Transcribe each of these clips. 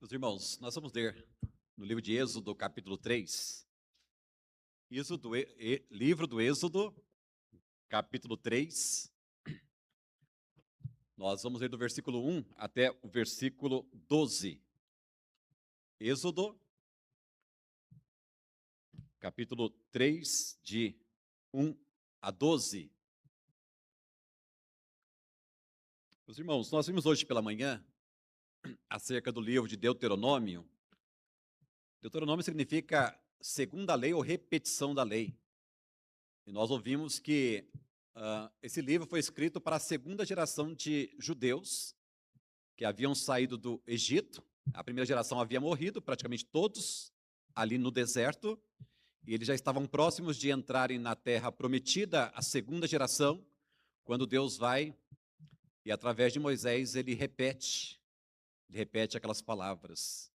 Meus irmãos, nós vamos ler no livro de Êxodo, capítulo 3. Livro do Êxodo, capítulo 3. Nós vamos ler do versículo 1 até o versículo 12. Êxodo, capítulo 3, de 1 a 12. Meus irmãos, nós vimos hoje pela manhã acerca do livro de Deuteronômio. Deuteronômio significa segunda lei ou repetição da lei. E nós ouvimos que esse livro foi escrito para a segunda geração de judeus que haviam saído do Egito. A primeira geração havia morrido, praticamente todos, ali no deserto, e eles já estavam próximos de entrarem na terra prometida, a segunda geração, quando Deus vai e, através de Moisés, ele repete aquelas palavras,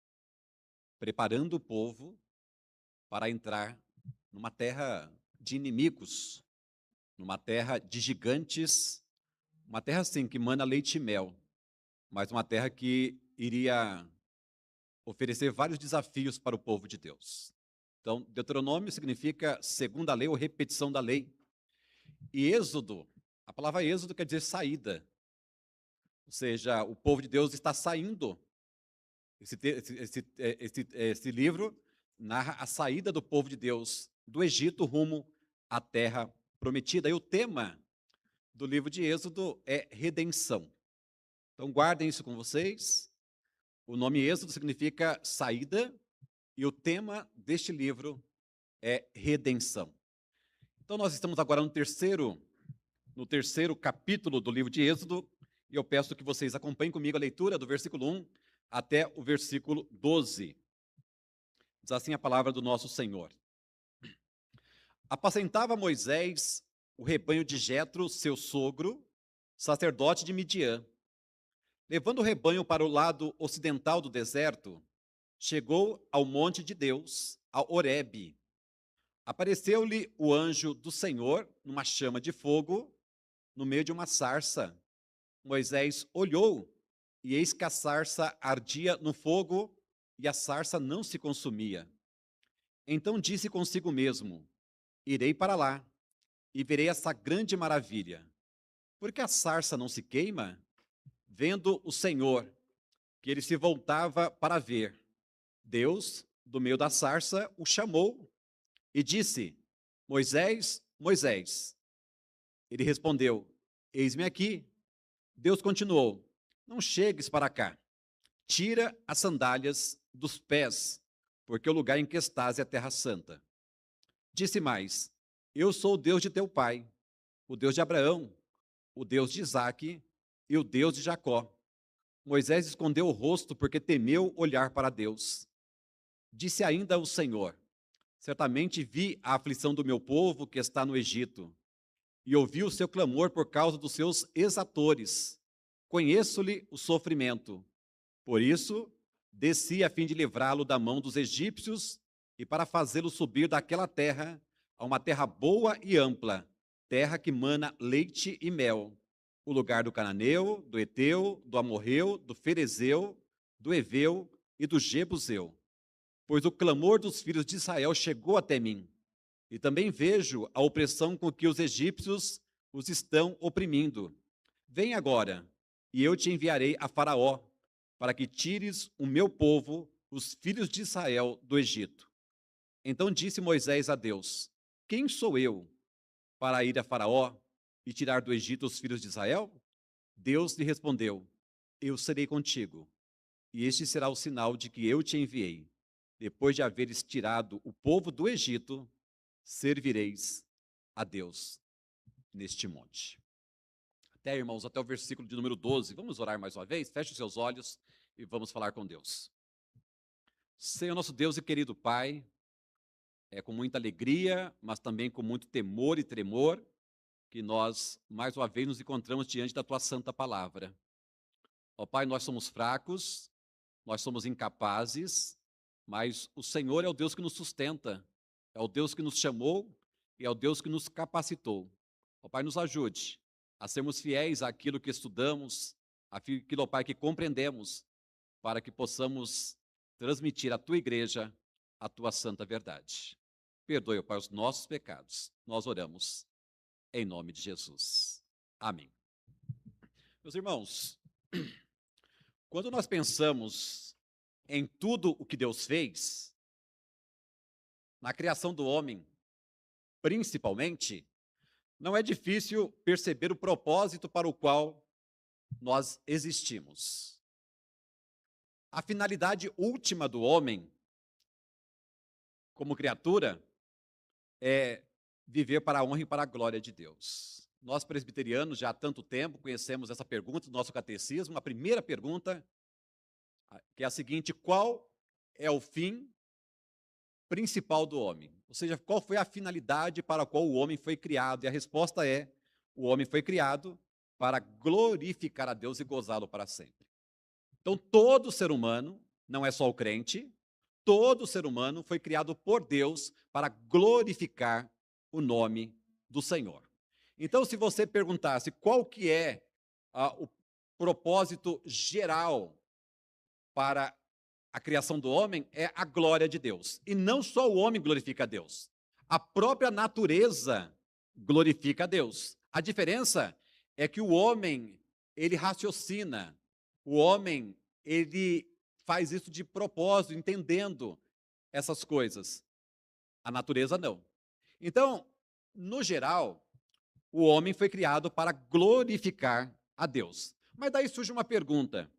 preparando o povo para entrar numa terra de inimigos, numa terra de gigantes, uma terra, assim, que mana leite e mel, mas uma terra que iria oferecer vários desafios para o povo de Deus. Então, Deuteronômio significa segunda lei ou repetição da lei. E Êxodo, a palavra Êxodo quer dizer saída. Ou seja, o povo de Deus está saindo. Esse livro narra a saída do povo de Deus do Egito rumo à terra prometida. E o tema do livro de Êxodo é redenção. Então, guardem isso com vocês. O nome Êxodo significa saída, e o tema deste livro é redenção. Então, nós estamos agora no terceiro capítulo do livro de Êxodo, e eu peço que vocês acompanhem comigo a leitura do versículo 1 até o versículo 12. Diz assim a palavra do nosso Senhor. Apacentava Moisés o rebanho de Jetro, seu sogro, sacerdote de Midian. Levando o rebanho para o lado ocidental do deserto, chegou ao monte de Deus, a Horebe. Apareceu-lhe o anjo do Senhor numa chama de fogo, no meio de uma sarça. Moisés olhou, e eis que a sarça ardia no fogo, e a sarça não se consumia. Então disse consigo mesmo: irei para lá, e verei essa grande maravilha. Porque a sarça não se queima? Vendo o Senhor, que ele se voltava para ver, Deus, do meio da sarça, o chamou e disse: Moisés, Moisés. Ele respondeu: eis-me aqui. Deus continuou: não chegues para cá. Tira as sandálias dos pés, porque o lugar em que estás é a terra santa. Disse mais: eu sou o Deus de teu pai, o Deus de Abraão, o Deus de Isaque e o Deus de Jacó. Moisés escondeu o rosto porque temeu olhar para Deus. Disse ainda o Senhor: certamente vi a aflição do meu povo que está no Egito, e ouvi o seu clamor por causa dos seus exatores. Conheço-lhe o sofrimento. Por isso, desci a fim de livrá-lo da mão dos egípcios e para fazê-lo subir daquela terra a uma terra boa e ampla, terra que mana leite e mel, o lugar do cananeu, do Eteu, do Amorreu, do Ferezeu, do Eveu e do Jebuseu. Pois o clamor dos filhos de Israel chegou até mim, e também vejo a opressão com que os egípcios os estão oprimindo. Vem agora, e eu te enviarei a Faraó, para que tires o meu povo, os filhos de Israel, do Egito. Então disse Moisés a Deus: quem sou eu para ir a Faraó e tirar do Egito os filhos de Israel? Deus lhe respondeu: eu serei contigo, e este será o sinal de que eu te enviei. Depois de haveres tirado o povo do Egito, servireis a Deus neste monte. Até, irmãos, até o versículo de número 12. Vamos orar mais uma vez? Feche os seus olhos e vamos falar com Deus. Senhor nosso Deus e querido Pai, é com muita alegria, mas também com muito temor e tremor, que nós, mais uma vez, nos encontramos diante da Tua santa palavra. Ó Pai, nós somos fracos, nós somos incapazes, mas o Senhor é o Deus que nos sustenta, é o Deus que nos chamou e é o Deus que nos capacitou. Ó Pai, nos ajude a sermos fiéis àquilo que estudamos, àquilo, ó Pai, que compreendemos, para que possamos transmitir à tua igreja a tua santa verdade. Perdoe, Pai, os nossos pecados. Nós oramos em nome de Jesus. Amém. Meus irmãos, quando nós pensamos em tudo o que Deus fez, na criação do homem, principalmente, não é difícil perceber o propósito para o qual nós existimos. A finalidade última do homem, como criatura, é viver para a honra e para a glória de Deus. Nós, presbiterianos, já há tanto tempo conhecemos essa pergunta do nosso catecismo. A primeira pergunta, que é a seguinte: qual é o fim principal do homem? Ou seja, qual foi a finalidade para a qual o homem foi criado? E a resposta é: o homem foi criado para glorificar a Deus e gozá-lo para sempre. Então, todo ser humano, não é só o crente, todo ser humano foi criado por Deus para glorificar o nome do Senhor. Então, se você perguntasse qual que é o propósito geral para a criação do homem, é a glória de Deus. E não só o homem glorifica a Deus, a própria natureza glorifica a Deus. A diferença é que o homem, ele raciocina, o homem, ele faz isso de propósito, entendendo essas coisas. A natureza não. Então, no geral, o homem foi criado para glorificar a Deus. Mas daí surge uma pergunta: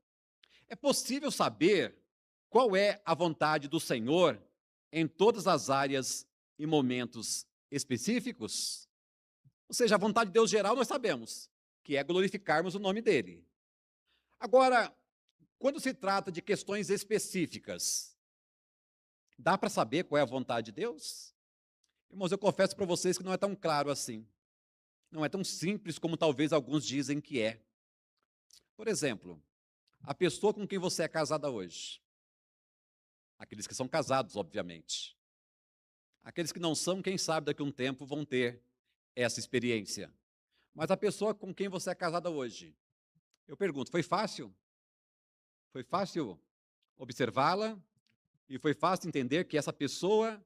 é possível saber qual é a vontade do Senhor em todas as áreas e momentos específicos? Ou seja, a vontade de Deus geral nós sabemos, que é glorificarmos o nome dele. Agora, quando se trata de questões específicas, dá para saber qual é a vontade de Deus? Irmãos, eu confesso para vocês que não é tão claro assim. Não é tão simples como talvez alguns dizem que é. Por exemplo, a pessoa com quem você é casada hoje. Aqueles que são casados, obviamente. Aqueles que não são, quem sabe daqui a um tempo vão ter essa experiência. Mas a pessoa com quem você é casada hoje, eu pergunto, foi fácil? Foi fácil observá-la? E foi fácil entender que essa pessoa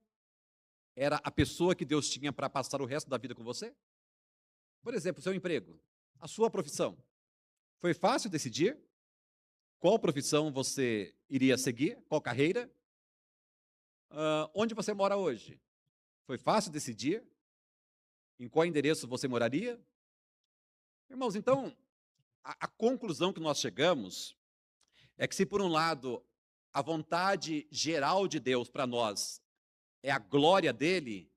era a pessoa que Deus tinha para passar o resto da vida com você? Por exemplo, o seu emprego, a sua profissão. Foi fácil decidir qual profissão você iria seguir, qual carreira? Onde você mora hoje? Foi fácil decidir em qual endereço você moraria? Irmãos, então, a conclusão que nós chegamos é que, se por um lado a vontade geral de Deus para nós é a glória dele,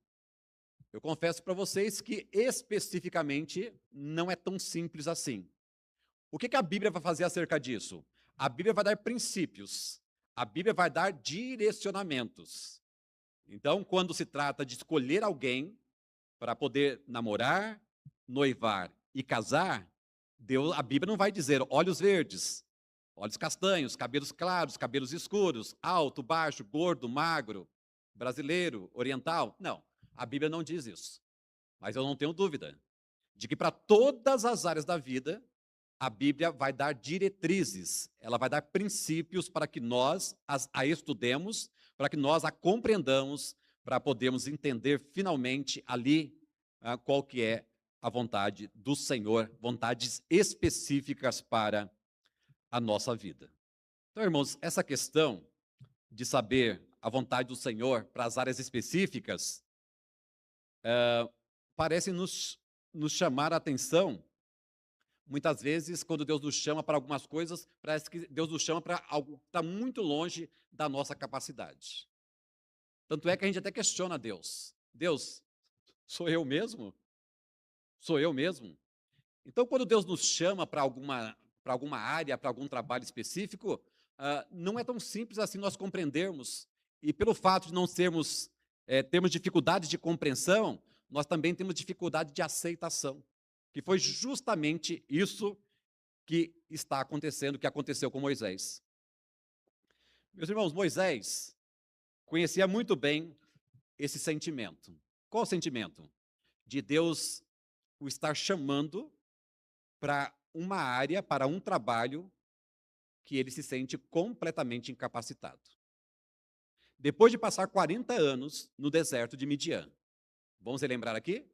eu confesso para vocês que especificamente não é tão simples assim. O que a Bíblia vai fazer acerca disso? A Bíblia vai dar princípios, a Bíblia vai dar direcionamentos. Então, quando se trata de escolher alguém para poder namorar, noivar e casar, a Bíblia não vai dizer olhos verdes, olhos castanhos, cabelos claros, cabelos escuros, alto, baixo, gordo, magro, brasileiro, oriental. Não, a Bíblia não diz isso. Mas eu não tenho dúvida de que para todas as áreas da vida, a Bíblia vai dar diretrizes, ela vai dar princípios para que nós a estudemos, para que nós a compreendamos, para podermos entender finalmente ali qual que é a vontade do Senhor, vontades específicas para a nossa vida. Então, irmãos, essa questão de saber a vontade do Senhor para as áreas específicas parece nos chamar a atenção. Muitas vezes, quando Deus nos chama para algumas coisas, parece que Deus nos chama para algo que está muito longe da nossa capacidade. Tanto é que a gente até questiona Deus. Deus, sou eu mesmo? Sou eu mesmo? Então, quando Deus nos chama para alguma área, para algum trabalho específico, não é tão simples assim nós compreendermos. E pelo fato de não termos dificuldades de compreensão, nós também temos dificuldade de aceitação. Que foi justamente isso que está acontecendo, que aconteceu com Moisés. Meus irmãos, Moisés conhecia muito bem esse sentimento. Qual o sentimento? De Deus o estar chamando para uma área, para um trabalho que ele se sente completamente incapacitado. Depois de passar 40 anos no deserto de Midian. Vamos relembrar aqui?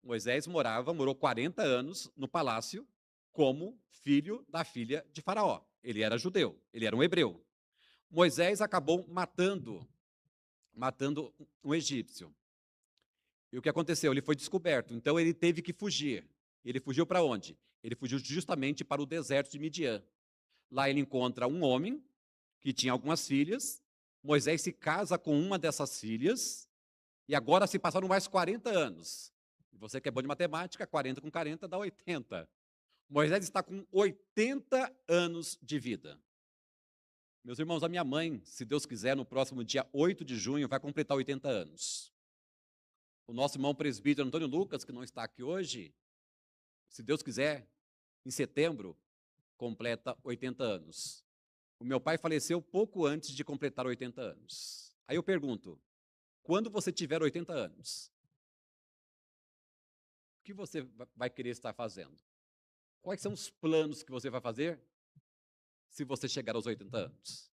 Moisés morou 40 anos no palácio como filho da filha de Faraó. Ele era judeu, ele era um hebreu. Moisés acabou matando um egípcio. E o que aconteceu? Ele foi descoberto, então ele teve que fugir. Ele fugiu para onde? Ele fugiu justamente para o deserto de Midian. Lá ele encontra um homem que tinha algumas filhas. Moisés se casa com uma dessas filhas, e agora se passaram mais 40 anos. E você que é bom de matemática, 40 com 40 dá 80. Moisés está com 80 anos de vida. Meus irmãos, a minha mãe, se Deus quiser, no próximo dia 8 de junho, vai completar 80 anos. O nosso irmão presbítero Antônio Lucas, que não está aqui hoje, se Deus quiser, em setembro, completa 80 anos. O meu pai faleceu pouco antes de completar 80 anos. Aí eu pergunto, quando você tiver 80 anos, o que você vai querer estar fazendo? Quais são os planos que você vai fazer se você chegar aos 80 anos?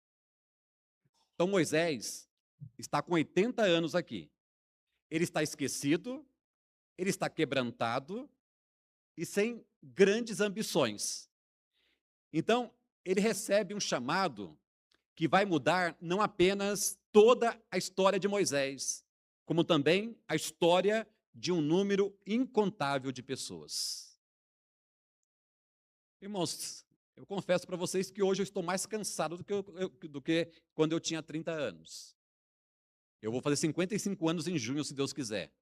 Então Moisés está com 80 anos aqui. Ele está esquecido, ele está quebrantado e sem grandes ambições. Então, ele recebe um chamado que vai mudar não apenas toda a história de Moisés, como também a história de um número incontável de pessoas. Irmãos, eu confesso para vocês que hoje eu estou mais cansado do que quando eu tinha 30 anos. Eu vou fazer 55 anos em junho, se Deus quiser.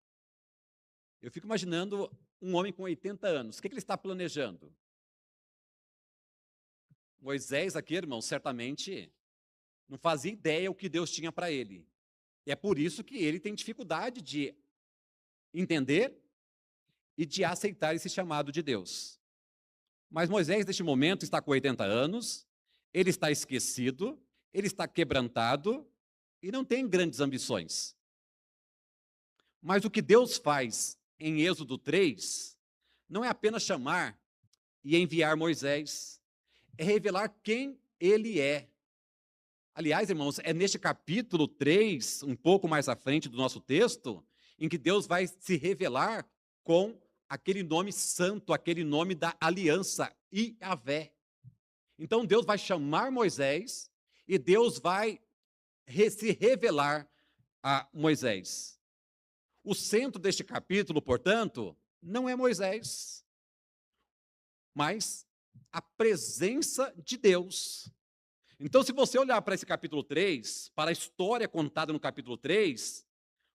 Eu fico imaginando um homem com 80 anos. O que ele está planejando? Moisés aqui, irmão, certamente não fazia ideia o que Deus tinha para ele. E é por isso que ele tem dificuldade de entender e de aceitar esse chamado de Deus. Mas Moisés, neste momento, está com 80 anos, ele está esquecido, ele está quebrantado e não tem grandes ambições. Mas o que Deus faz em Êxodo 3 não é apenas chamar e enviar Moisés, é revelar quem ele é. Aliás, irmãos, é neste capítulo 3, um pouco mais à frente do nosso texto, em que Deus vai se revelar com aquele nome santo, aquele nome da aliança, Iavé. Então Deus vai chamar Moisés e Deus vai se revelar a Moisés. O centro deste capítulo, portanto, não é Moisés, mas a presença de Deus. Então, se você olhar para esse capítulo 3, para a história contada no capítulo 3,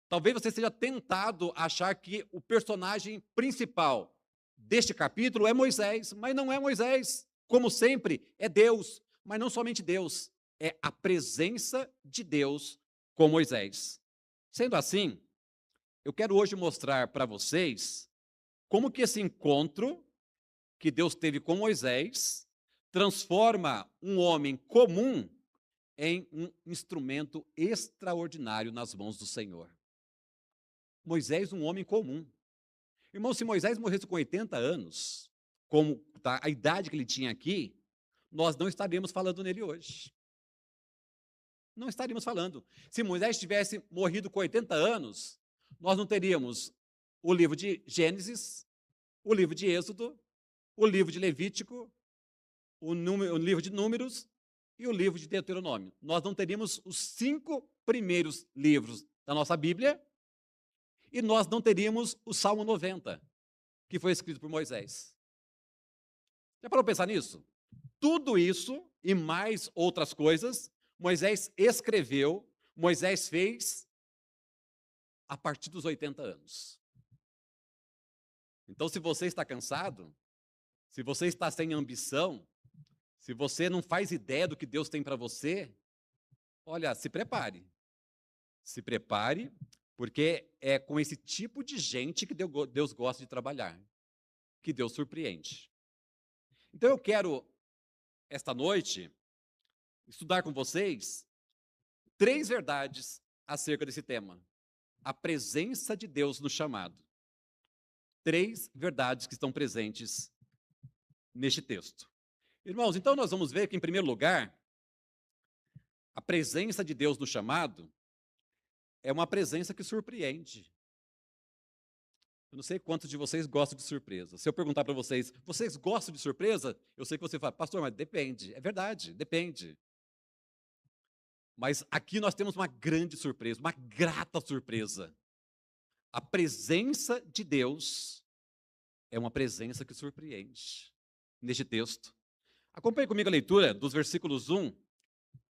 talvez você seja tentado a achar que o personagem principal deste capítulo é Moisés, mas não é Moisés. Como sempre, é Deus, mas não somente Deus, é a presença de Deus com Moisés. Sendo assim, eu quero hoje mostrar para vocês como que esse encontro que Deus teve com Moisés transforma um homem comum em um instrumento extraordinário nas mãos do Senhor. Moisés, um homem comum. Irmão, se Moisés morresse com 80 anos, como a idade que ele tinha aqui, nós não estaríamos falando nele hoje. Não estaríamos falando. Se Moisés tivesse morrido com 80 anos, nós não teríamos o livro de Gênesis, o livro de Êxodo, o livro de Levítico, o livro de Números e o livro de Deuteronômio. Nós não teríamos os 5 primeiros livros da nossa Bíblia e nós não teríamos o Salmo 90, que foi escrito por Moisés. Já parou para pensar nisso? Tudo isso e mais outras coisas, Moisés escreveu, Moisés fez a partir dos 80 anos. Então, se você está cansado, se você está sem ambição, se você não faz ideia do que Deus tem para você, olha, se prepare. Se prepare, porque é com esse tipo de gente que Deus gosta de trabalhar, que Deus surpreende. Então eu quero, esta noite, estudar com vocês 3 verdades acerca desse tema. A presença de Deus no chamado. 3 verdades que estão presentes neste texto. Irmãos, então nós vamos ver que, em primeiro lugar, a presença de Deus no chamado é uma presença que surpreende. Eu não sei quantos de vocês gostam de surpresa. Se eu perguntar para vocês, vocês gostam de surpresa? Eu sei que você fala, pastor, mas depende. É verdade, depende. Mas aqui nós temos uma grande surpresa, uma grata surpresa. A presença de Deus é uma presença que surpreende neste texto. Acompanhe comigo a leitura dos versículos 1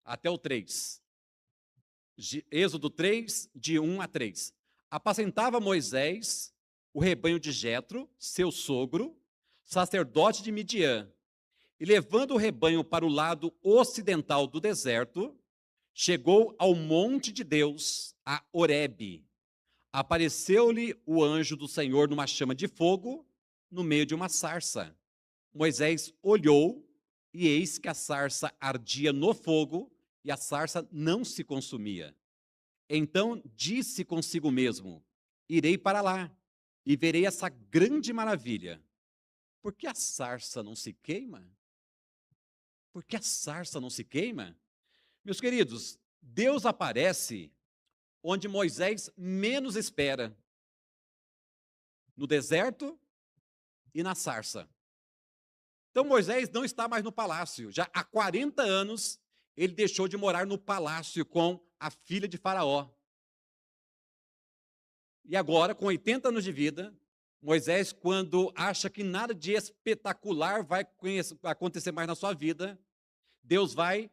até o 3. Êxodo 3, de 1 a 3. Apacentava Moisés o rebanho de Jetro, seu sogro, sacerdote de Midian, e levando o rebanho para o lado ocidental do deserto, chegou ao monte de Deus, a Horebe. Apareceu-lhe o anjo do Senhor numa chama de fogo, no meio de uma sarça. Moisés olhou, e eis que a sarça ardia no fogo, e a sarça não se consumia. Então disse consigo mesmo: irei para lá, e verei essa grande maravilha. Por que a sarça não se queima? Por que a sarça não se queima? Meus queridos, Deus aparece onde Moisés menos espera, no deserto e na sarça. Então Moisés não está mais no palácio. Já há 40 anos ele deixou de morar no palácio com a filha de Faraó. E agora, com 80 anos de vida, Moisés, quando acha que nada de espetacular vai acontecer mais na sua vida, Deus vai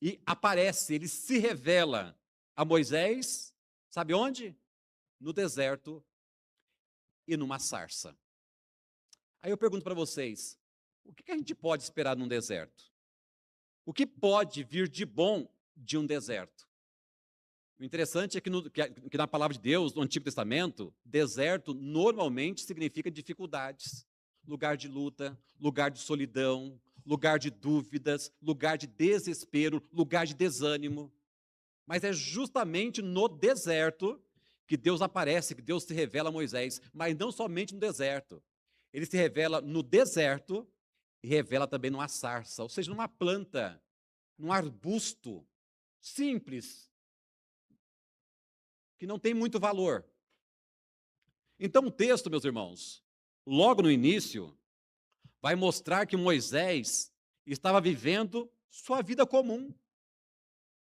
e aparece, ele se revela a Moisés, sabe onde? No deserto e numa sarça. Aí eu pergunto para vocês, o que a gente pode esperar num deserto? O que pode vir de bom de um deserto? O interessante é que na palavra de Deus, no Antigo Testamento, deserto normalmente significa dificuldades, lugar de luta, lugar de solidão, lugar de dúvidas, lugar de desespero, lugar de desânimo. Mas é justamente no deserto que Deus aparece, que Deus se revela a Moisés, mas não somente no deserto. Ele se revela no deserto e revela também numa sarça, ou seja, numa planta, num arbusto simples, que não tem muito valor. Então o texto, meus irmãos, logo no início, vai mostrar que Moisés estava vivendo sua vida comum.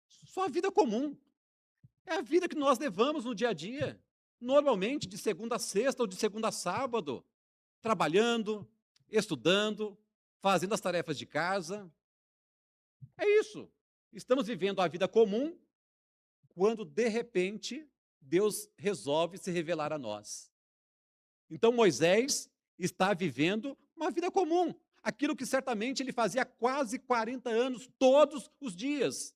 Sua vida comum. É a vida que nós levamos no dia a dia. Normalmente, de segunda a sexta ou de segunda a sábado, trabalhando, estudando, fazendo as tarefas de casa. É isso. Estamos vivendo a vida comum quando, de repente, Deus resolve se revelar a nós. Então, Moisés está vivendo uma vida comum, aquilo que certamente ele fazia há quase 40 anos, todos os dias.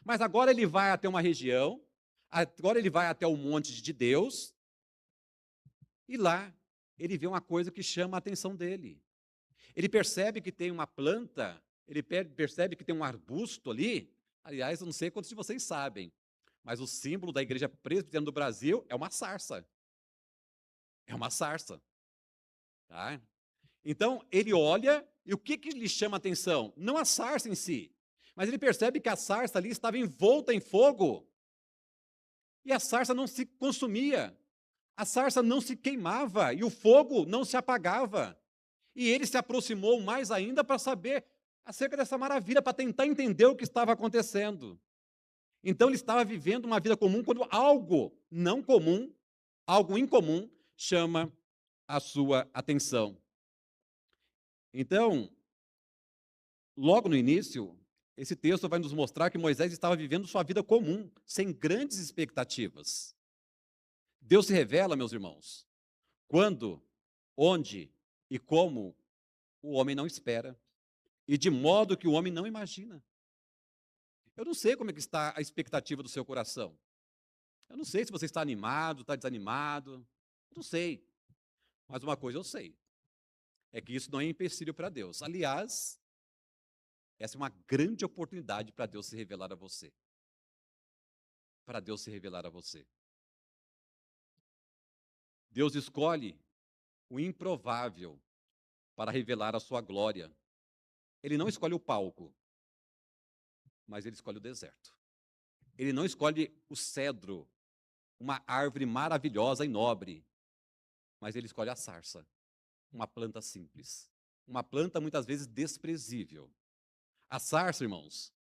Mas agora ele vai até uma região, agora ele vai até o monte de Deus, e lá ele vê uma coisa que chama a atenção dele. Ele percebe que tem uma planta, ele percebe que tem um arbusto ali. Aliás, eu não sei quantos de vocês sabem, mas o símbolo da Igreja Presbiteriana do Brasil é uma sarça. É uma sarça. Tá? Então, ele olha, e o que lhe chama a atenção? Não a sarça em si, mas ele percebe que a sarça ali estava envolta em fogo, e a sarça não se consumia, a sarça não se queimava, e o fogo não se apagava. E ele se aproximou mais ainda para saber acerca dessa maravilha, para tentar entender o que estava acontecendo. Então, ele estava vivendo uma vida comum quando algo não comum, algo incomum, chama a sua atenção. Então, logo no início, esse texto vai nos mostrar que Moisés estava vivendo sua vida comum, sem grandes expectativas. Deus se revela, meus irmãos, quando, onde e como o homem não espera, e de modo que o homem não imagina. Eu não sei como é que está a expectativa do seu coração. Eu não sei se você está animado, está desanimado. Eu não sei. Mas uma coisa eu sei, é que isso não é empecilho para Deus. Aliás, essa é uma grande oportunidade para Deus se revelar a você. Para Deus se revelar a você. Deus escolhe o improvável para revelar a sua glória. Ele não escolhe o palco, mas ele escolhe o deserto. Ele não escolhe o cedro, uma árvore maravilhosa e nobre, mas ele escolhe a sarça, uma planta simples, uma planta muitas vezes desprezível. A sarça, irmãos,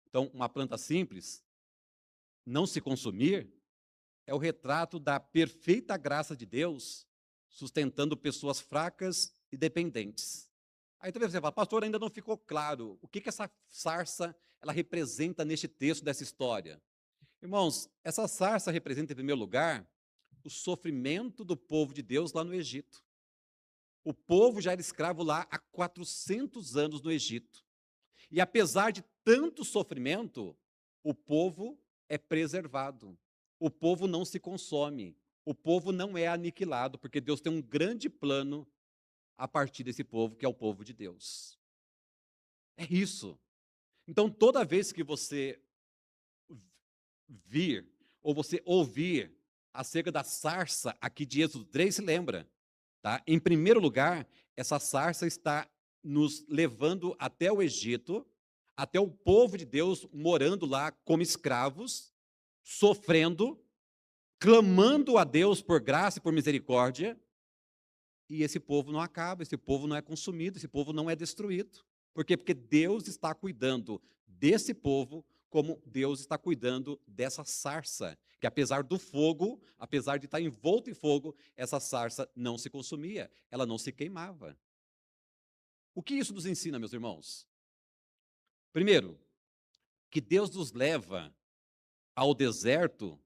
então, uma planta simples, não se consumir, é o retrato da perfeita graça de Deus sustentando pessoas fracas e dependentes. Aí talvez você fala, pastor, ainda não ficou claro o que essa sarça ela representa neste texto dessa história. Irmãos, essa sarça representa, em primeiro lugar, o sofrimento do povo de Deus lá no Egito. O povo já era escravo lá há 400 anos no Egito. E apesar de tanto sofrimento, o povo é preservado. O povo não se consome. O povo não é aniquilado, porque Deus tem um grande plano a partir desse povo, que é o povo de Deus. É isso. Então, toda vez que você vir, ou você ouvir acerca da sarça aqui de Êxodo 3, se lembra, tá? Em primeiro lugar, essa sarça está nos levando até o Egito, até o povo de Deus morando lá como escravos, sofrendo, clamando a Deus por graça e por misericórdia, e esse povo não acaba, esse povo não é consumido, esse povo não é destruído. Por quê? Porque Deus está cuidando desse povo como Deus está cuidando dessa sarça, que apesar do fogo, apesar de estar envolto em fogo, essa sarça não se consumia, ela não se queimava. O que isso nos ensina, meus irmãos? Primeiro, que Deus nos leva ao deserto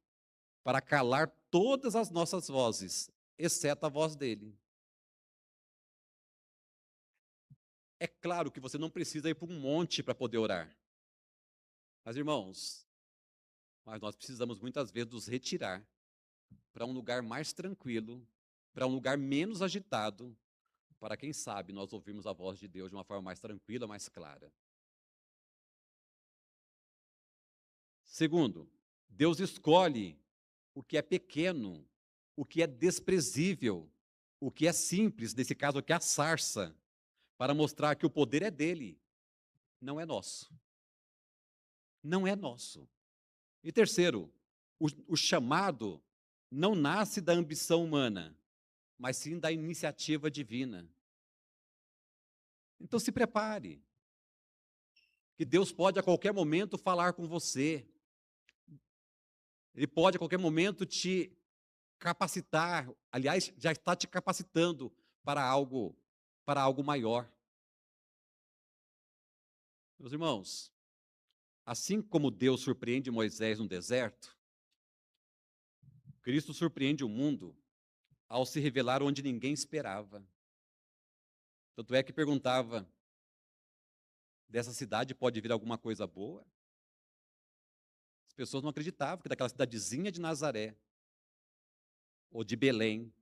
para calar todas as nossas vozes, exceto a voz dele. É claro que você não precisa ir para um monte para poder orar. Mas, irmãos, nós precisamos muitas vezes nos retirar para um lugar mais tranquilo, para um lugar menos agitado, para quem sabe nós ouvirmos a voz de Deus de uma forma mais tranquila, mais clara. Segundo, Deus escolhe o que é pequeno, o que é desprezível, o que é simples, nesse caso aqui a sarça, para mostrar que o poder é dele, não é nosso. Não é nosso. E terceiro, o chamado não nasce da ambição humana, mas sim da iniciativa divina. Então se prepare, que Deus pode a qualquer momento falar com você. Ele pode a qualquer momento te capacitar, aliás, já está te capacitando para algo maior. Meus irmãos, assim como Deus surpreende Moisés no deserto, Cristo surpreende o mundo ao se revelar onde ninguém esperava. Tanto é que perguntava: dessa cidade pode vir alguma coisa boa? As pessoas não acreditavam que daquela cidadezinha de Nazaré ou de Belém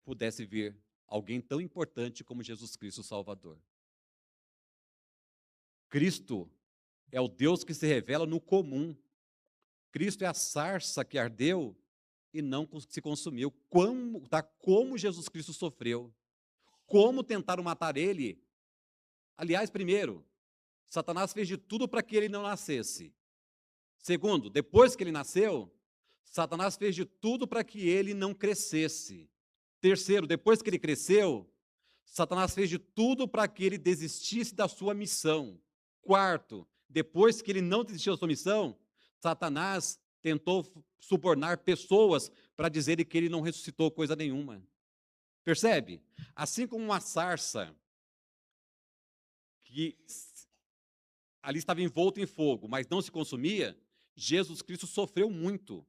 pudesse vir alguém tão importante como Jesus Cristo o Salvador. Cristo é o Deus que se revela no comum. Cristo é a sarça que ardeu e não se consumiu. Como Jesus Cristo sofreu. Como tentaram matar ele. Aliás, primeiro, Satanás fez de tudo para que ele não nascesse. Segundo, depois que ele nasceu, Satanás fez de tudo para que ele não crescesse. Terceiro, depois que ele cresceu, Satanás fez de tudo para que ele desistisse da sua missão. Quarto, depois que ele não desistiu da sua missão, Satanás tentou subornar pessoas para dizerem que ele não ressuscitou coisa nenhuma. Percebe? Assim como uma sarça que ali estava envolta em fogo, mas não se consumia, Jesus Cristo sofreu muito,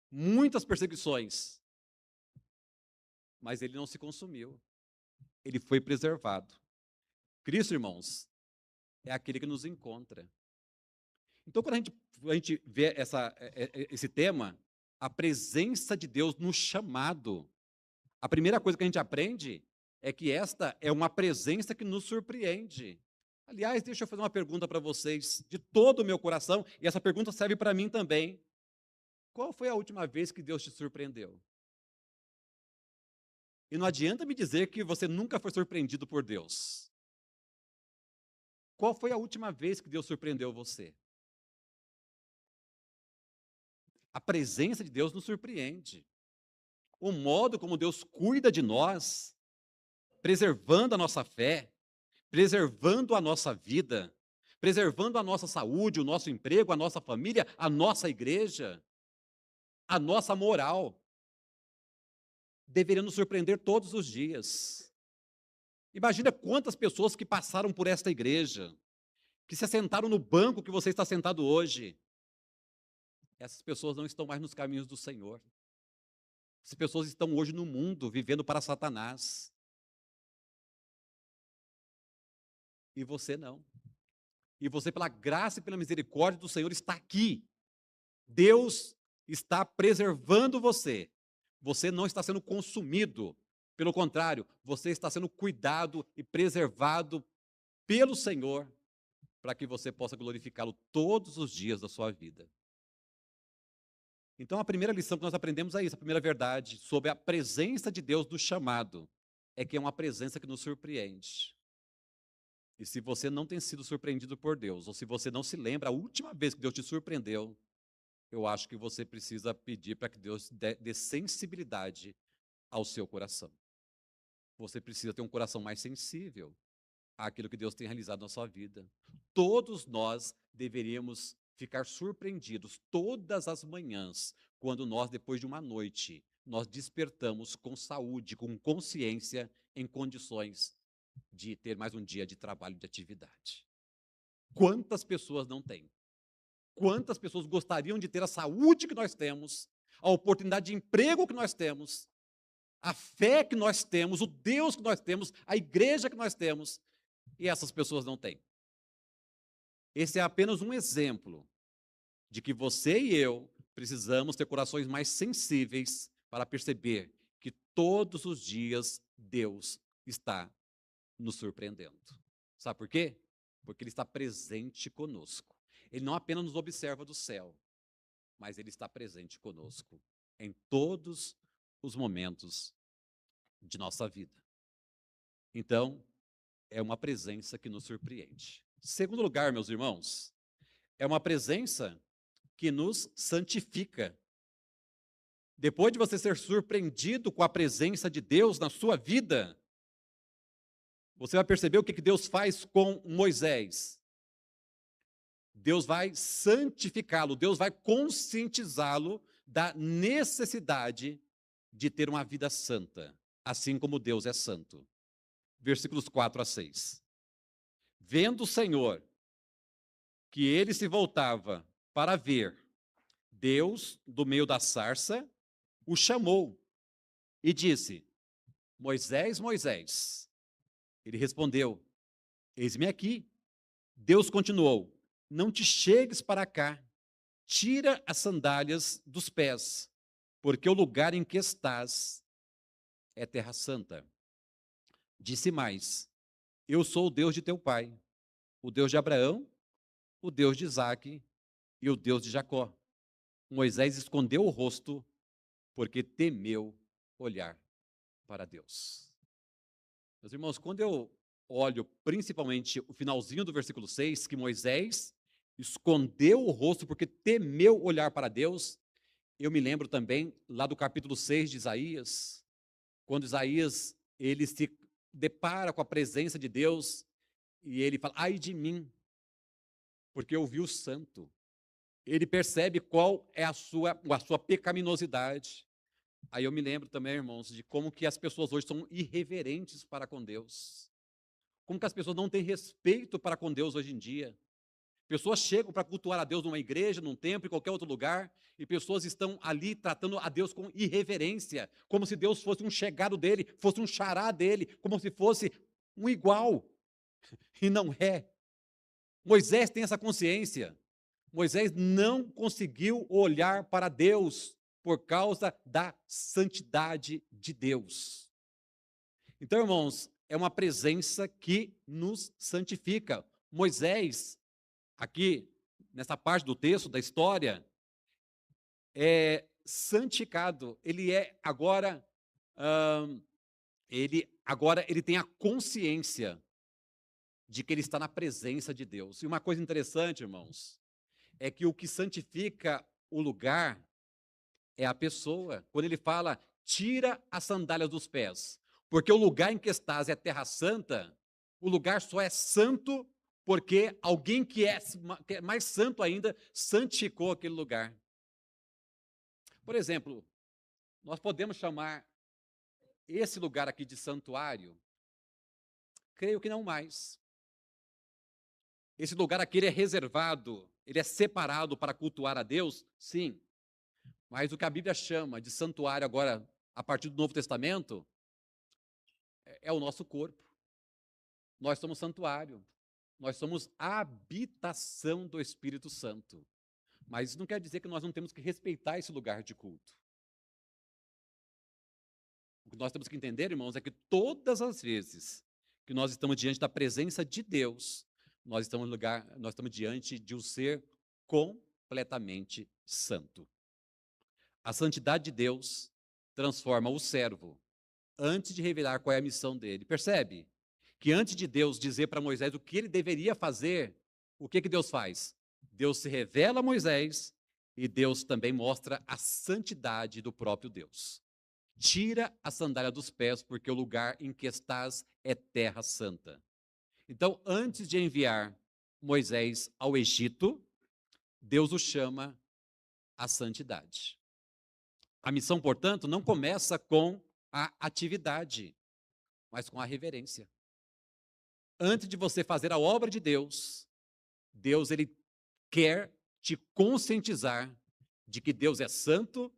muitas perseguições, mas ele não se consumiu, ele foi preservado. Cristo, irmãos, é aquele que nos encontra. Então, quando a gente vê esse tema, a presença de Deus no chamado, a primeira coisa que a gente aprende é que esta é uma presença que nos surpreende. Aliás, deixa eu fazer uma pergunta para vocês, de todo o meu coração, e essa pergunta serve para mim também. Qual foi a última vez que Deus te surpreendeu? E não adianta me dizer que você nunca foi surpreendido por Deus. Qual foi a última vez que Deus surpreendeu você? A presença de Deus nos surpreende. O modo como Deus cuida de nós, preservando a nossa fé, preservando a nossa vida, preservando a nossa saúde, o nosso emprego, a nossa família, a nossa igreja, a nossa moral, deveria nos surpreender todos os dias. Imagina quantas pessoas que passaram por esta igreja, que se assentaram no banco que você está sentado hoje. Essas pessoas não estão mais nos caminhos do Senhor. Essas pessoas estão hoje no mundo, vivendo para Satanás. E você não. E você, pela graça e pela misericórdia do Senhor, está aqui. Deus está preservando você. Você não está sendo consumido. Pelo contrário, você está sendo cuidado e preservado pelo Senhor, para que você possa glorificá-lo todos os dias da sua vida. Então, a primeira lição que nós aprendemos é isso, a primeira verdade sobre a presença de Deus do chamado, é que é uma presença que nos surpreende. E se você não tem sido surpreendido por Deus, ou se você não se lembra a última vez que Deus te surpreendeu, eu acho que você precisa pedir para que Deus dê sensibilidade ao seu coração. Você precisa ter um coração mais sensível àquilo que Deus tem realizado na sua vida. Todos nós deveríamos ficar surpreendidos todas as manhãs, quando nós, depois de uma noite, nós despertamos com saúde, com consciência, em condições de ter mais um dia de trabalho, de atividade. Quantas pessoas não têm? Quantas pessoas gostariam de ter a saúde que nós temos, a oportunidade de emprego que nós temos, a fé que nós temos, o Deus que nós temos, a igreja que nós temos, e essas pessoas não têm. Esse é apenas um exemplo de que você e eu precisamos ter corações mais sensíveis para perceber que todos os dias Deus está nos surpreendendo. Sabe por quê? Porque Ele está presente conosco. Ele não apenas nos observa do céu, mas Ele está presente conosco em todos os momentos de nossa vida. Então, é uma presença que nos surpreende. Segundo lugar, meus irmãos, é uma presença que nos santifica. Depois de você ser surpreendido com a presença de Deus na sua vida, você vai perceber o que Deus faz com Moisés. Deus vai santificá-lo, Deus vai conscientizá-lo da necessidade de ter uma vida santa, assim como Deus é santo. Versículos 4 a 6. Vendo o Senhor que ele se voltava para ver, Deus, do meio da sarça, o chamou e disse: Moisés, Moisés. Ele respondeu: Eis-me aqui. Deus continuou: Não te chegues para cá, tira as sandálias dos pés, porque o lugar em que estás é terra santa. Disse mais: Eu sou o Deus de teu pai, o Deus de Abraão, o Deus de Isaque e o Deus de Jacó. Moisés escondeu o rosto, porque temeu olhar para Deus. Meus irmãos, quando eu olho principalmente o finalzinho do versículo 6, que Moisés escondeu o rosto porque temeu olhar para Deus, eu me lembro também lá do capítulo 6 de Isaías, quando Isaías ele se depara com a presença de Deus e ele fala: ai de mim, porque eu vi o santo. Ele percebe qual é a sua pecaminosidade. Aí eu me lembro também, irmãos, de como que as pessoas hoje são irreverentes para com Deus. Como que as pessoas não têm respeito para com Deus hoje em dia. Pessoas chegam para cultuar a Deus numa igreja, num templo, em qualquer outro lugar, e pessoas estão ali tratando a Deus com irreverência, como se Deus fosse um chegado dele, fosse um xará dele, como se fosse um igual. E não é. Moisés tem essa consciência. Moisés não conseguiu olhar para Deus por causa da santidade de Deus. Então, irmãos, é uma presença que nos santifica. Moisés, aqui, nessa parte do texto, da história, é santificado. Ele é agora, ele tem a consciência de que ele está na presença de Deus. E uma coisa interessante, irmãos, é que o que santifica o lugar é a pessoa. Quando ele fala, tira as sandálias dos pés, porque o lugar em que estás é terra santa, o lugar só é santo porque alguém que é mais santo ainda santificou aquele lugar. Por exemplo, nós podemos chamar esse lugar aqui de santuário? Creio que não mais. Esse lugar aqui ele é reservado, ele é separado para cultuar a Deus? Sim. Mas o que a Bíblia chama de santuário agora, a partir do Novo Testamento, é o nosso corpo. Nós somos santuário. Nós somos a habitação do Espírito Santo. Mas isso não quer dizer que nós não temos que respeitar esse lugar de culto. O que nós temos que entender, irmãos, é que todas as vezes que nós estamos diante da presença de Deus, nós estamos diante de um ser completamente santo. A santidade de Deus transforma o servo antes de revelar qual é a missão dele. Percebe? Que antes de Deus dizer para Moisés o que ele deveria fazer, o que Deus faz? Deus se revela a Moisés e Deus também mostra a santidade do próprio Deus. Tira a sandália dos pés, porque o lugar em que estás é terra santa. Então, antes de enviar Moisés ao Egito, Deus o chama à santidade. A missão, portanto, não começa com a atividade, mas com a reverência. Antes de você fazer a obra de Deus, Deus ele quer te conscientizar de que Deus é santo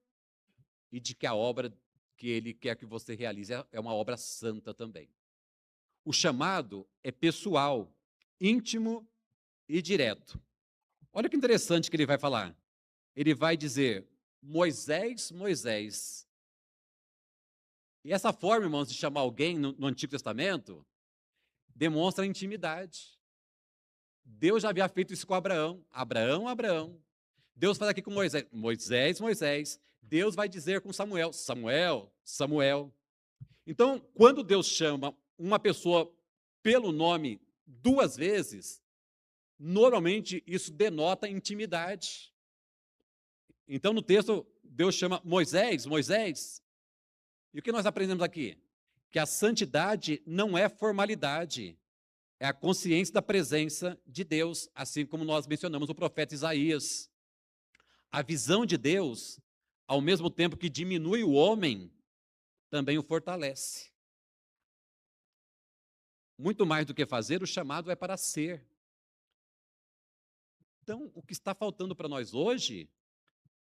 e de que a obra que ele quer que você realize é uma obra santa também. O chamado é pessoal, íntimo e direto. Olha que interessante que ele vai falar. Ele vai dizer, Moisés, Moisés. E essa forma, irmãos, de chamar alguém no Antigo Testamento, demonstra intimidade. Deus já havia feito isso com Abraão. Abraão, Abraão. Deus faz aqui com Moisés. Moisés, Moisés. Deus vai dizer com Samuel. Samuel, Samuel. Então, quando Deus chama uma pessoa pelo nome duas vezes, normalmente isso denota intimidade. Então, no texto, Deus chama Moisés, Moisés. E o que nós aprendemos aqui? Que a santidade não é formalidade, é a consciência da presença de Deus, assim como nós mencionamos o profeta Isaías. A visão de Deus, ao mesmo tempo que diminui o homem, também o fortalece. Muito mais do que fazer, o chamado é para ser. Então, o que está faltando para nós hoje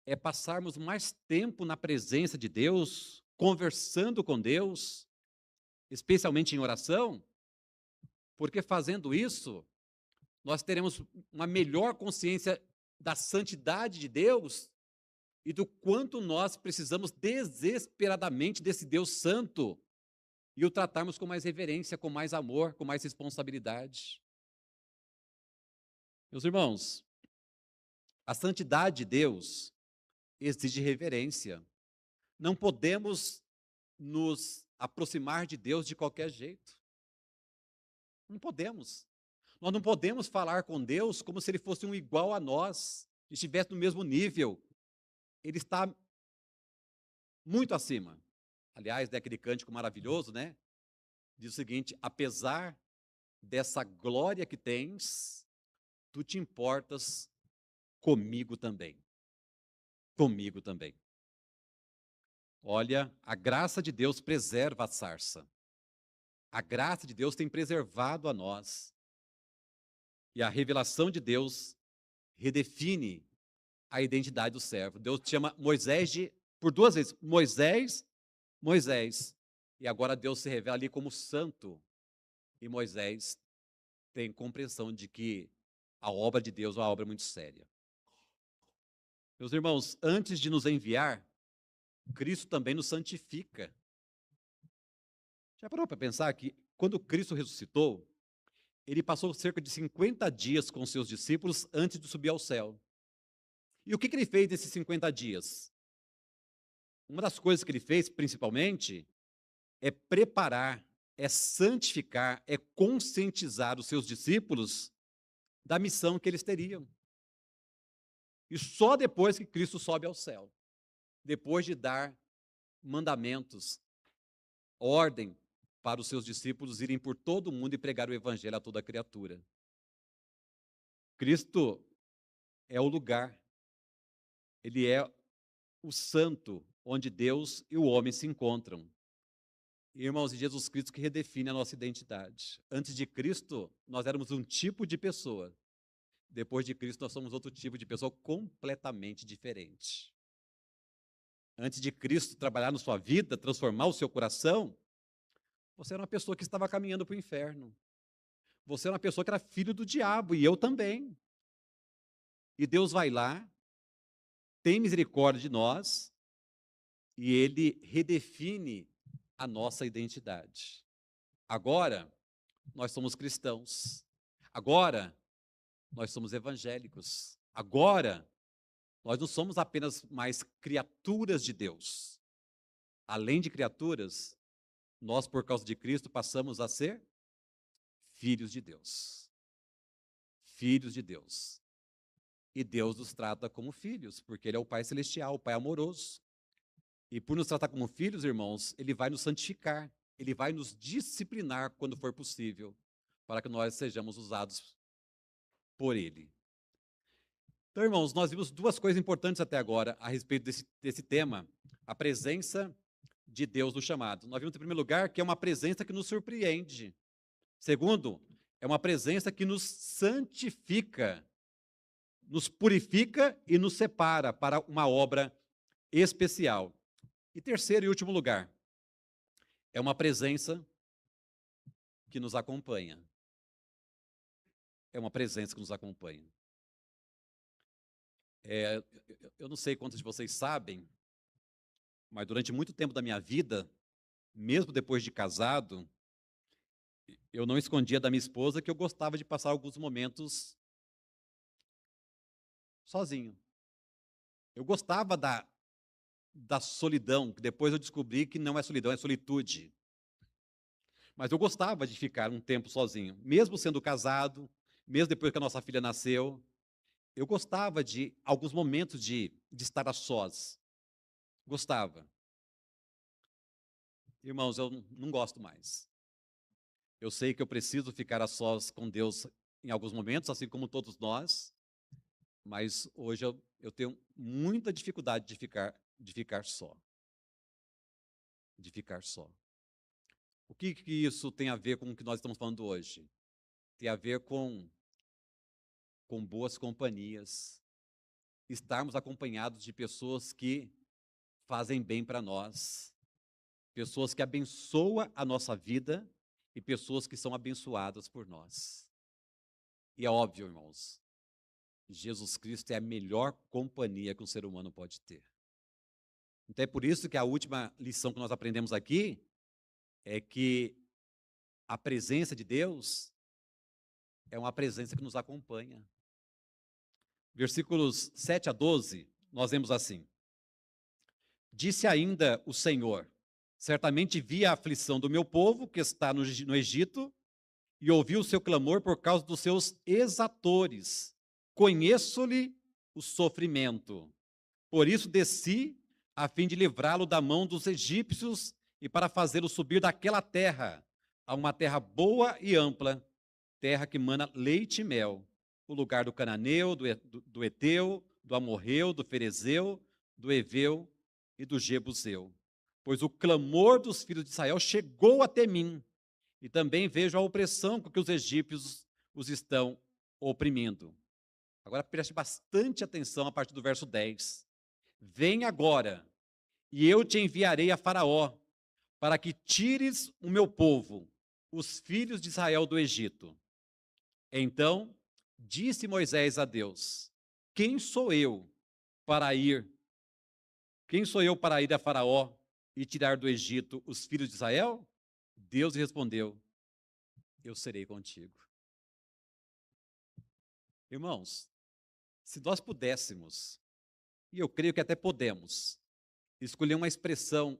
é passarmos mais tempo na presença de Deus, conversando com Deus, especialmente em oração, porque fazendo isso, nós teremos uma melhor consciência da santidade de Deus e do quanto nós precisamos desesperadamente desse Deus santo e o tratarmos com mais reverência, com mais amor, com mais responsabilidade. Meus irmãos, a santidade de Deus exige reverência. Não podemos nos aproximar de Deus de qualquer jeito. Não podemos. Nós não podemos falar com Deus como se Ele fosse um igual a nós, estivesse no mesmo nível. Ele está muito acima. Aliás, daquele cântico maravilhoso, né? Diz o seguinte, apesar dessa glória que tens, tu te importas comigo também. Comigo também. Olha, a graça de Deus preserva a sarça. A graça de Deus tem preservado a nós. E a revelação de Deus redefine a identidade do servo. Deus chama Moisés por duas vezes, Moisés, Moisés. E agora Deus se revela ali como santo. E Moisés tem compreensão de que a obra de Deus é uma obra muito séria. Meus irmãos, antes de nos enviar, Cristo também nos santifica. Já parou para pensar que quando Cristo ressuscitou, ele passou cerca de 50 dias com seus discípulos antes de subir ao céu. E o que ele fez nesses 50 dias? Uma das coisas que ele fez, principalmente, é preparar é santificar, é conscientizar os seus discípulos da missão que eles teriam. E só depois que Cristo sobe ao céu, depois de dar mandamentos, ordem para os seus discípulos irem por todo o mundo e pregar o evangelho a toda criatura. Cristo é o lugar, ele é o santo onde Deus e o homem se encontram. Irmãos, e Jesus Cristo que redefine a nossa identidade. Antes de Cristo, nós éramos um tipo de pessoa. Depois de Cristo, nós somos outro tipo de pessoa completamente diferente. Antes de Cristo trabalhar na sua vida, transformar o seu coração, você era uma pessoa que estava caminhando para o inferno. Você era uma pessoa que era filho do diabo, e eu também. E Deus vai lá, tem misericórdia de nós, e Ele redefine a nossa identidade. Agora, nós somos cristãos. Agora, nós somos evangélicos. Agora, nós não somos apenas mais criaturas de Deus. Além de criaturas, nós, por causa de Cristo, passamos a ser filhos de Deus. Filhos de Deus. E Deus nos trata como filhos, porque Ele é o Pai Celestial, o Pai amoroso. E por nos tratar como filhos, irmãos, Ele vai nos santificar, Ele vai nos disciplinar quando for possível, para que nós sejamos usados por Ele. Então, irmãos, nós vimos duas coisas importantes até agora a respeito desse tema, a presença de Deus no chamado. Nós vimos, em primeiro lugar, que é uma presença que nos surpreende. Segundo, é uma presença que nos santifica, nos purifica e nos separa para uma obra especial. E terceiro e último lugar, é uma presença que nos acompanha. É uma presença que nos acompanha. Eu não sei quantos de vocês sabem, mas durante muito tempo da minha vida, mesmo depois de casado, eu não escondia da minha esposa que eu gostava de passar alguns momentos sozinho. Eu gostava da solidão, que depois eu descobri que não é solidão, é solitude. Mas eu gostava de ficar um tempo sozinho, mesmo sendo casado, mesmo depois que a nossa filha nasceu. Eu gostava de alguns momentos de estar a sós. Gostava. Irmãos, eu não gosto mais. Eu sei que eu preciso ficar a sós com Deus em alguns momentos, assim como todos nós, mas hoje eu tenho muita dificuldade de ficar só. De ficar só. O que isso tem a ver com o que nós estamos falando hoje? Tem a ver com boas companhias, estarmos acompanhados de pessoas que fazem bem para nós, pessoas que abençoam a nossa vida e pessoas que são abençoadas por nós. E é óbvio, irmãos, Jesus Cristo é a melhor companhia que um ser humano pode ter. Então é por isso que a última lição que nós aprendemos aqui é que a presença de Deus é uma presença que nos acompanha. Versículos 7 a 12, nós vemos assim: Disse ainda o Senhor: Certamente vi a aflição do meu povo que está no Egito, e ouvi o seu clamor por causa dos seus exatores. Conheço-lhe o sofrimento. Por isso desci, a fim de livrá-lo da mão dos egípcios e para fazê-lo subir daquela terra a uma terra boa e ampla, terra que mana leite e mel, o lugar do cananeu, do Eteu, do Amorreu, do Ferezeu, do Eveu e do Jebuseu. Pois o clamor dos filhos de Israel chegou até mim, e também vejo a opressão com que os egípcios os estão oprimindo. Agora preste bastante atenção a partir do verso 10. Vem agora, e eu te enviarei a Faraó, para que tires o meu povo, os filhos de Israel, do Egito. Então disse Moisés a Deus: Quem sou eu para ir? Quem sou eu para ir a Faraó e tirar do Egito os filhos de Israel? Deus respondeu: Eu serei contigo. Irmãos, se nós pudéssemos, e eu creio que até podemos, escolher uma expressão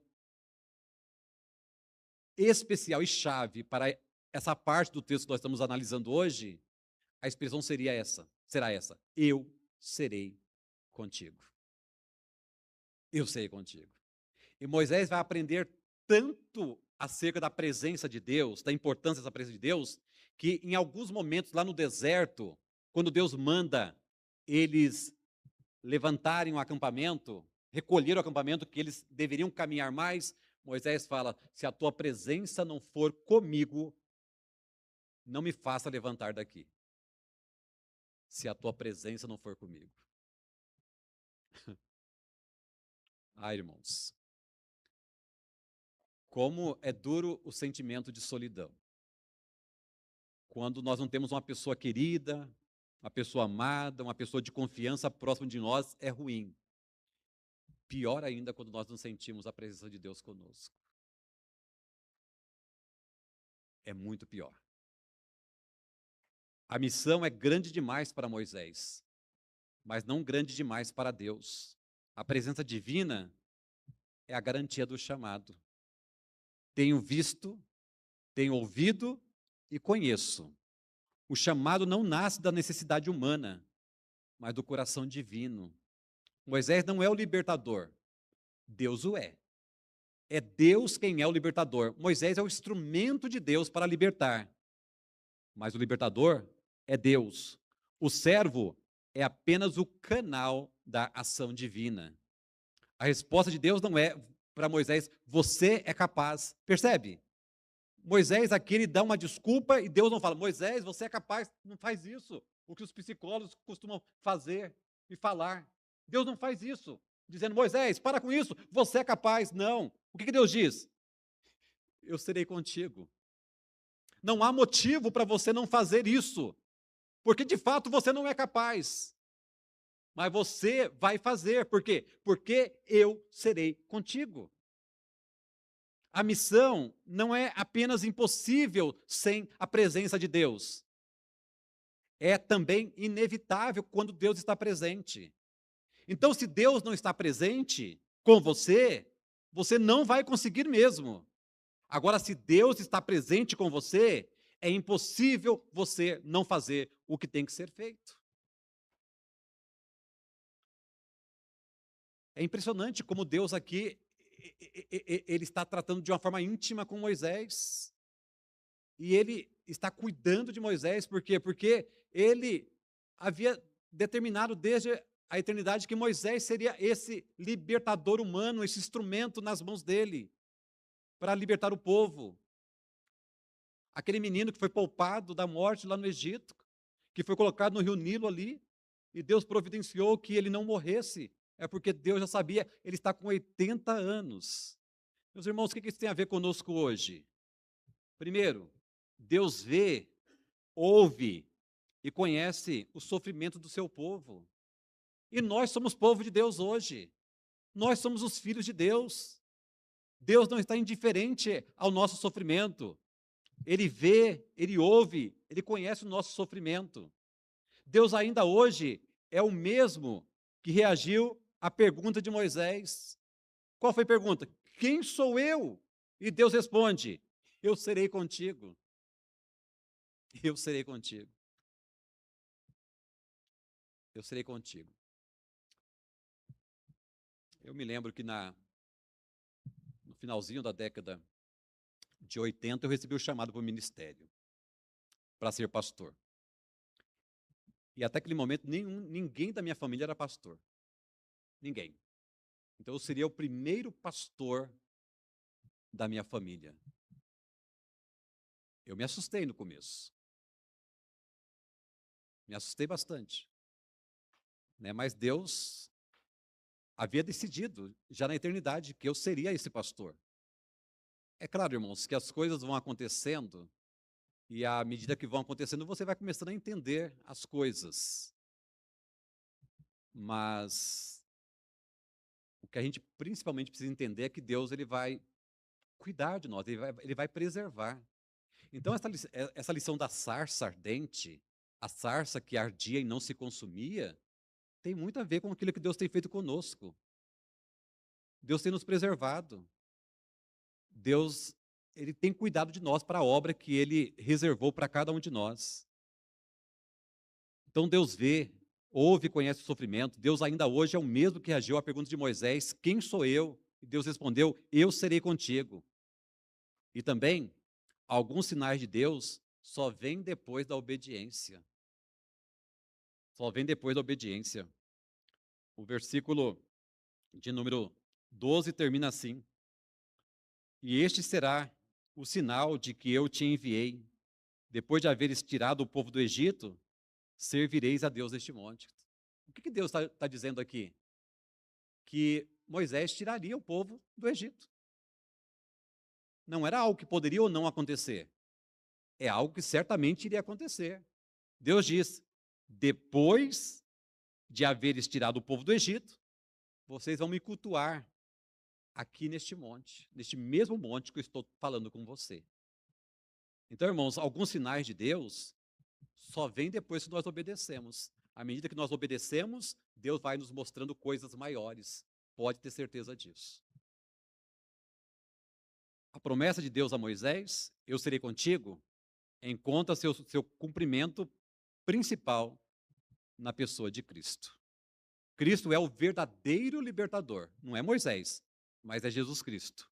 especial e chave para essa parte do texto que nós estamos analisando hoje, a expressão será essa: eu serei contigo. Eu serei contigo. E Moisés vai aprender tanto acerca da presença de Deus, da importância dessa presença de Deus, que em alguns momentos lá no deserto, quando Deus manda eles levantarem o acampamento, recolher o acampamento, que eles deveriam caminhar mais, Moisés fala: se a tua presença não for comigo, não me faça levantar daqui. Se a tua presença não for comigo. Ah, irmãos, como é duro o sentimento de solidão. Quando nós não temos uma pessoa querida, uma pessoa amada, uma pessoa de confiança próxima de nós, é ruim. Pior ainda quando nós não sentimos a presença de Deus conosco. É muito pior. A missão é grande demais para Moisés, mas não grande demais para Deus. A presença divina é a garantia do chamado. Tenho visto, tenho ouvido e conheço. O chamado não nasce da necessidade humana, mas do coração divino. Moisés não é o libertador, Deus o é. É Deus quem é o libertador. Moisés é o instrumento de Deus para libertar, mas o libertador é Deus. O servo é apenas o canal da ação divina. A resposta de Deus não é para Moisés: você é capaz. Percebe? Moisés aqui ele dá uma desculpa e Deus não fala: Moisés, você é capaz, não faz isso. O que os psicólogos costumam fazer e falar. Deus não faz isso, dizendo: Moisés, para com isso, você é capaz. Não. O que Deus diz? Eu serei contigo. Não há motivo para você não fazer isso, porque de fato você não é capaz. Mas você vai fazer, por quê? Porque eu serei contigo. A missão não é apenas impossível sem a presença de Deus. É também inevitável quando Deus está presente. Então, se Deus não está presente com você, você não vai conseguir mesmo. Agora, se Deus está presente com você, é impossível você não fazer o que tem que ser feito. É impressionante como Deus aqui, ele está tratando de uma forma íntima com Moisés. E ele está cuidando de Moisés, por quê? Porque ele havia determinado desde a eternidade que Moisés seria esse libertador humano, esse instrumento nas mãos dele, para libertar o povo. Aquele menino que foi poupado da morte lá no Egito, que foi colocado no rio Nilo ali, e Deus providenciou que ele não morresse, é porque Deus já sabia, ele está com 80 anos. Meus irmãos, o que isso tem a ver conosco hoje? Primeiro, Deus vê, ouve e conhece o sofrimento do seu povo. E nós somos povo de Deus hoje. Nós somos os filhos de Deus. Deus não está indiferente ao nosso sofrimento. Ele vê, ele ouve, ele conhece o nosso sofrimento. Deus ainda hoje é o mesmo que reagiu à pergunta de Moisés. Qual foi a pergunta? Quem sou eu? E Deus responde: eu serei contigo. Eu serei contigo. Eu serei contigo. Eu me lembro que no finalzinho da década de 80, eu recebi o chamado para o ministério, para ser pastor. E até aquele momento, ninguém da minha família era pastor. Ninguém. Então, eu seria o primeiro pastor da minha família. Eu me assustei no começo. Me assustei bastante. Né? Mas Deus havia decidido, já na eternidade, que eu seria esse pastor. É claro, irmãos, que as coisas vão acontecendo, e à medida que vão acontecendo, você vai começando a entender as coisas. Mas o que a gente principalmente precisa entender é que Deus ele vai cuidar de nós, ele vai preservar. Então, essa lição da sarça ardente, a sarça que ardia e não se consumia, tem muito a ver com aquilo que Deus tem feito conosco. Deus tem nos preservado. Deus, ele tem cuidado de nós para a obra que ele reservou para cada um de nós. Então Deus vê, ouve e conhece o sofrimento. Deus ainda hoje é o mesmo que reagiu à pergunta de Moisés: quem sou eu? E Deus respondeu: eu serei contigo. E também, alguns sinais de Deus só vêm depois da obediência. Só vem depois da obediência. O versículo de número 12 termina assim: e este será o sinal de que eu te enviei. Depois de haveres tirado o povo do Egito, servireis a Deus neste monte. O que Deus está dizendo aqui? Que Moisés tiraria o povo do Egito. Não era algo que poderia ou não acontecer. É algo que certamente iria acontecer. Deus diz: depois de haveres tirado o povo do Egito, vocês vão me cultuar aqui neste monte, neste mesmo monte que eu estou falando com você. Então, irmãos, alguns sinais de Deus só vêm depois que nós obedecemos. À medida que nós obedecemos, Deus vai nos mostrando coisas maiores. Pode ter certeza disso. A promessa de Deus a Moisés: eu serei contigo, encontra seu cumprimento principal na pessoa de Cristo. Cristo é o verdadeiro libertador. Não é Moisés, mas é Jesus Cristo.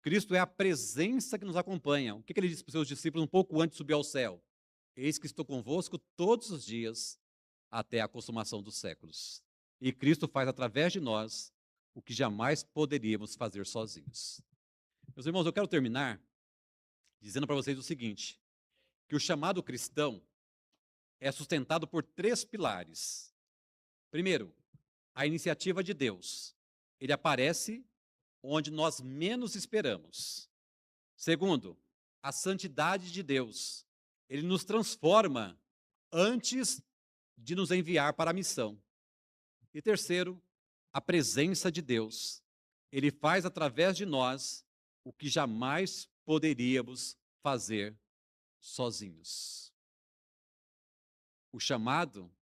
Cristo é a presença que nos acompanha. O que ele disse para os seus discípulos um pouco antes de subir ao céu? Eis que estou convosco todos os dias até a consumação dos séculos. E Cristo faz através de nós o que jamais poderíamos fazer sozinhos. Meus irmãos, eu quero terminar dizendo para vocês o seguinte: que o chamado cristão é sustentado por 3 pilares. Primeiro, a iniciativa de Deus. Ele aparece onde nós menos esperamos. Segundo, a santidade de Deus. Ele nos transforma antes de nos enviar para a missão. E terceiro, a presença de Deus. Ele faz através de nós o que jamais poderíamos fazer sozinhos. O chamado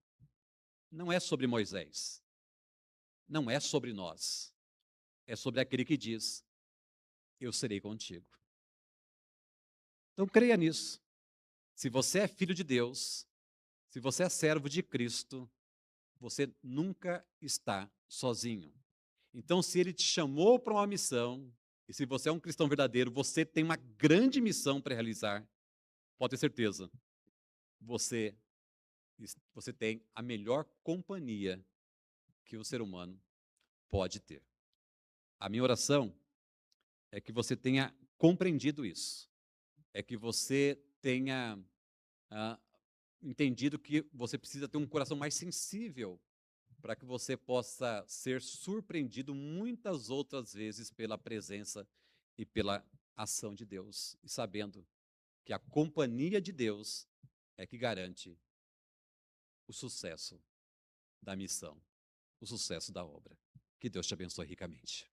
não é sobre Moisés, não é sobre nós, é sobre aquele que diz: eu serei contigo. Então creia nisso. Se você é filho de Deus, se você é servo de Cristo, você nunca está sozinho. Então, se ele te chamou para uma missão, e se você é um cristão verdadeiro, você tem uma grande missão para realizar, pode ter certeza, você tem a melhor companhia que o ser humano pode ter. A minha oração é que você tenha compreendido isso, é que você tenha entendido que você precisa ter um coração mais sensível para que você possa ser surpreendido muitas outras vezes pela presença e pela ação de Deus, e sabendo que a companhia de Deus é que garante o sucesso da missão, o sucesso da obra. Que Deus te abençoe ricamente.